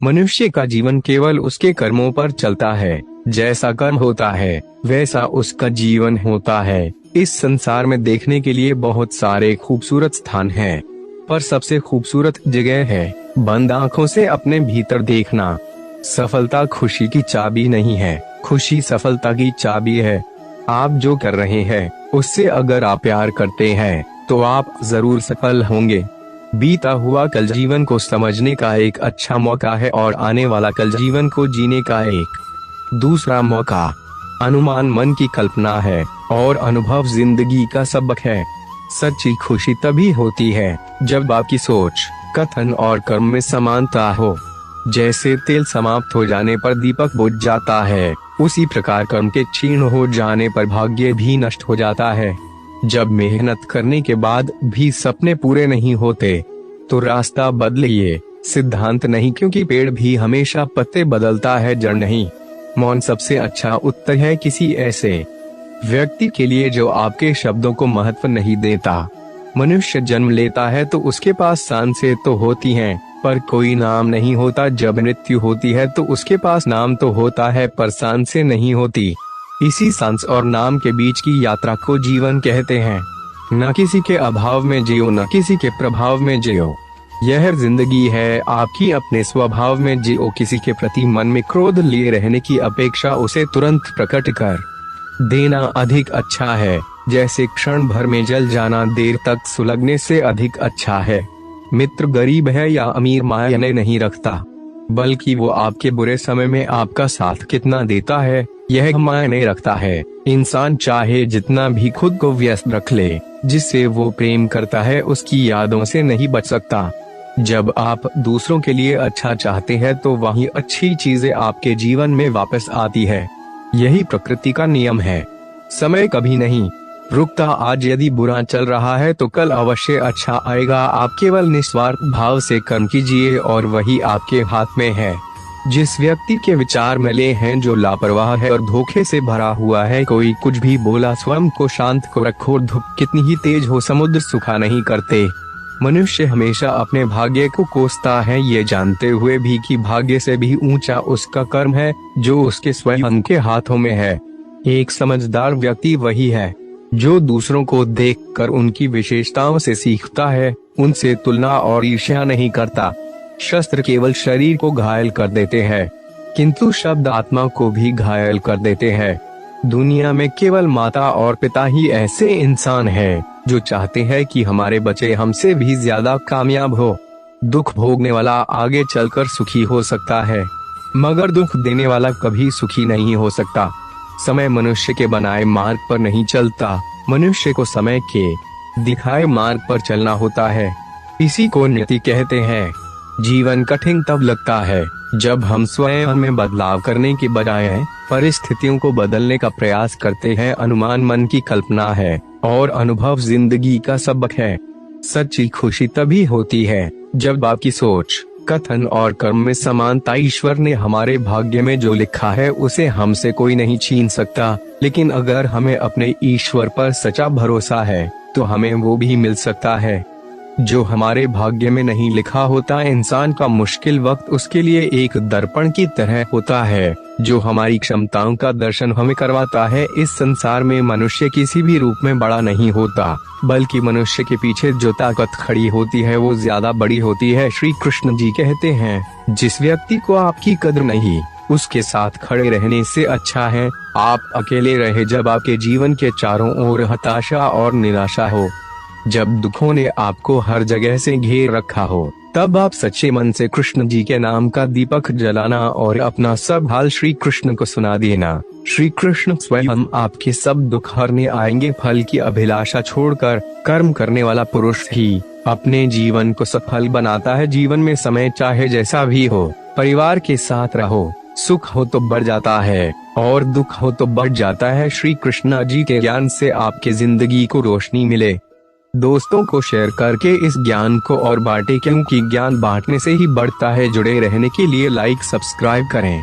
मनुष्य का जीवन केवल उसके कर्मों पर चलता है। जैसा कर्म होता है वैसा उसका जीवन होता है। इस संसार में देखने के लिए बहुत सारे खूबसूरत स्थान हैं, पर सबसे खूबसूरत जगह है बंद आंखों से अपने भीतर देखना। सफलता खुशी की चाबी नहीं है, खुशी सफलता की चाबी है। आप जो कर रहे हैं उससे अगर आप प्यार करते हैं तो आप जरूर सफल होंगे। बीता हुआ कल जीवन को समझने का एक अच्छा मौका है और आने वाला कल जीवन को जीने का एक दूसरा मौका। अनुमान मन की कल्पना है और अनुभव जिंदगी का सबक है। सच्ची खुशी तभी होती है जब आपकी सोच, कथन और कर्म में समानता हो। जैसे तेल समाप्त हो जाने पर दीपक बुझ जाता है, उसी प्रकार कर्म के क्षीण हो जाने पर भाग्य भी नष्ट हो जाता है। जब मेहनत करने के बाद भी सपने पूरे नहीं होते तो रास्ता बदलिए, सिद्धांत नहीं, क्योंकि पेड़ भी हमेशा पत्ते बदलता है, जड़ नहीं। मौन सबसे अच्छा उत्तर है किसी ऐसे व्यक्ति के लिए जो आपके शब्दों को महत्व नहीं देता। मनुष्य जन्म लेता है तो उसके पास सांसें तो होती हैं, पर कोई नाम नहीं होता। जब मृत्यु होती है तो उसके पास नाम तो होता है, पर सांसें नहीं होती। इसी सांस और नाम के बीच की यात्रा को जीवन कहते हैं। न किसी के अभाव में जियो, न किसी के प्रभाव में जियो। यह जिंदगी है आपकी, अपने स्वभाव में जियो। किसी के प्रति मन में क्रोध लिए रहने की अपेक्षा उसे तुरंत प्रकट कर देना अधिक अच्छा है। जैसे क्षण भर में जल जाना देर तक सुलगने से अधिक अच्छा है। मित्र गरीब है या अमीर मायने नहीं रखता, बल्कि वो आपके बुरे समय में आपका साथ कितना देता है यह मायने रखता है। इंसान चाहे जितना भी खुद को व्यस्त रख ले, जिससे वो प्रेम करता है उसकी यादों से नहीं बच सकता। जब आप दूसरों के लिए अच्छा चाहते हैं तो वही अच्छी चीजें आपके जीवन में वापस आती है। यही प्रकृति का नियम है। समय कभी नहीं रुकता। आज यदि बुरा चल रहा है तो कल अवश्य अच्छा आएगा। आप केवल निस्वार्थ भाव से कर्म कीजिए और वही आपके हाथ में है। जिस व्यक्ति के विचार मिले हैं, जो लापरवाह है और धोखे से भरा हुआ है, कोई कुछ भी बोला स्वयं को शांत को रखो। धूप कितनी ही तेज हो समुद्र सूखा नहीं करते। मनुष्य हमेशा अपने भाग्य को कोसता है, ये जानते हुए भी कि भाग्य से भी ऊंचा उसका कर्म है जो उसके स्वयं के हाथों में है। एक समझदार व्यक्ति वही है जो दूसरों को देखकर उनकी विशेषताओं से सीखता है, उनसे तुलना और ईर्ष्या नहीं करता। शस्त्र केवल शरीर को घायल कर देते हैं, किंतु शब्द आत्मा को भी घायल कर देते हैं। दुनिया में केवल माता और पिता ही ऐसे इंसान हैं जो चाहते हैं कि हमारे बच्चे हमसे भी ज्यादा कामयाब हो। दुख भोगने वाला आगे चलकर सुखी हो सकता है, मगर दुख देने वाला कभी सुखी नहीं हो सकता। समय मनुष्य के बनाए मार्ग पर नहीं चलता, मनुष्य को समय के दिखाए मार्ग पर चलना होता है। इसी को नियति कहते हैं। जीवन कठिन तब लगता है जब हम स्वयं में बदलाव करने के बजाय परिस्थितियों को बदलने का प्रयास करते हैं। अनुमान मन की कल्पना है और अनुभव जिंदगी का सबक है। सच्ची खुशी तभी होती है जब आपकी सोच, कथन और कर्म में समानता। ईश्वर ने हमारे भाग्य में जो लिखा है उसे हमसे कोई नहीं छीन सकता, लेकिन अगर हमें अपने ईश्वर पर सच्चा भरोसा है तो हमें वो भी मिल सकता है जो हमारे भाग्य में नहीं लिखा होता। इंसान का मुश्किल वक्त उसके लिए एक दर्पण की तरह होता है जो हमारी क्षमताओं का दर्शन हमें करवाता है। इस संसार में मनुष्य किसी भी रूप में बड़ा नहीं होता, बल्कि मनुष्य के पीछे जो ताकत खड़ी होती है वो ज्यादा बड़ी होती है। श्री कृष्ण जी कहते हैं, जिस व्यक्ति को आपकी कद्र नहीं, उसके साथ खड़े रहने से अच्छा है आप अकेले रहे जब आपके जीवन के चारों ओर हताशा और निराशा हो। जब दुखों ने आपको हर जगह से घेर रखा हो, तब आप सच्चे मन से कृष्ण जी के नाम का दीपक जलाना और अपना सब हाल श्री कृष्ण को सुना देना। श्री कृष्ण स्वयं आपके सब दुख हरने आएंगे। फल की अभिलाषा छोड़कर कर्म करने वाला पुरुष ही अपने जीवन को सफल बनाता है। जीवन में समय चाहे जैसा भी हो, परिवार के साथ रहो। सुख हो तो बढ़ जाता है और दुख हो तो बढ़ जाता है। श्री कृष्ण जी के ज्ञान से आपके जिंदगी को रोशनी मिले। दोस्तों को शेयर करके इस ज्ञान को और बांटे, क्योंकि ज्ञान बांटने से ही बढ़ता है। जुड़े रहने के लिए लाइक सब्सक्राइब करें।